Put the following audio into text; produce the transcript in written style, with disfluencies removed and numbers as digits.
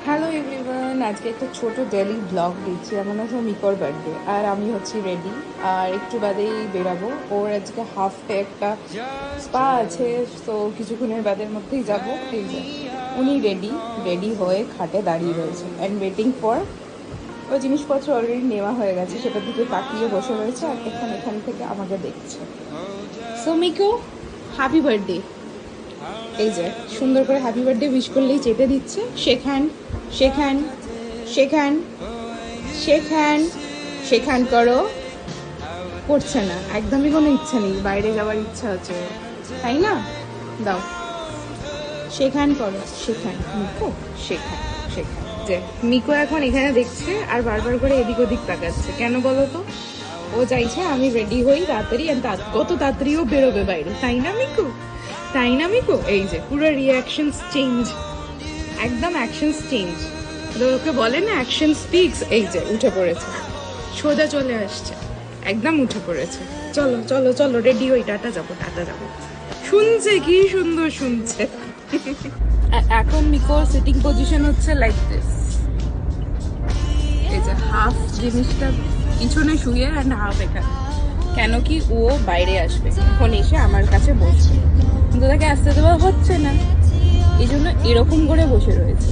Hello everyone, আজকে একটা ছোট ডেলি ব্লগ দিচ্ছি। আমার হচ্ছে মিকোর বার্থডে আর আমি হচ্ছি রেডি। আর একটু বাদেই বেরাবো। ওর আজকে হাফ ডে একটা স্পা আছে, তো কিছুক্ষণের বাদের মধ্যেই যাব। এই যে উনি রেডি রেডি হয়ে খাটে দাঁড়িয়ে রয়েছে অ্যান্ড ওয়েটিং ফর। ওই জিনিসপত্র অলরেডি নেওয়া হয়ে গেছে, সেটার দিকে তাকিয়ে বসে রয়েছে আর এখান থেকে আমাকে দেখছে। So Miko, happy birthday. এই যে সুন্দর করে হ্যাপি বার্থডে উইশ করলেই চেটে দিচ্ছে। Shake hand, shake hand, shake hand, shake hand, shake hand করো। করছে না, একদমই কোনো ইচ্ছা নেই, বাইরে যাওয়ার ইচ্ছা আছে ওর, তাই না? দাও, শেক হ্যান্ড করো, shake hand. Miko, shake hand, shake hand. যে মিকো এখন এখানে দেখছে আর বারবার করে এদিক ওদিক তাকাচ্ছে, কেন বলো তো? ও চাইছে আমি রেডি হই তাড়াতাড়ি, কত তাড়াতাড়িও বেরোবে বাইরে, তাই না মিকু? তাই না মিকু? এই যে পুরো রিয়াকশনস চেঞ্জ, একদম অ্যাকশনস চেঞ্জ। ওকে বলে না অ্যাকশন স্পিক্স। এই যে উঠে পড়েছে, সোজা চলে আসছে, একদম উঠে পড়েছে। চলো চলো চলো রেডি হই, টাটা যাবো, টাটা যাবো। শুনছে, কি সুন্দর শুনছে। এখন মিকোর সিটিং পজিশন হচ্ছে লাইক দিস। এই যে হাফ জিনিসটা পিছনে শুয়ে অ্যান্ড হাফ এখানে, কেন কি ও বাইরে আসবে, এখন এসে আমার কাছে বসবে, কিন্তু তাকে আসতে দেওয়া হচ্ছে না, এই জন্য এরকম করে বসে রয়েছে।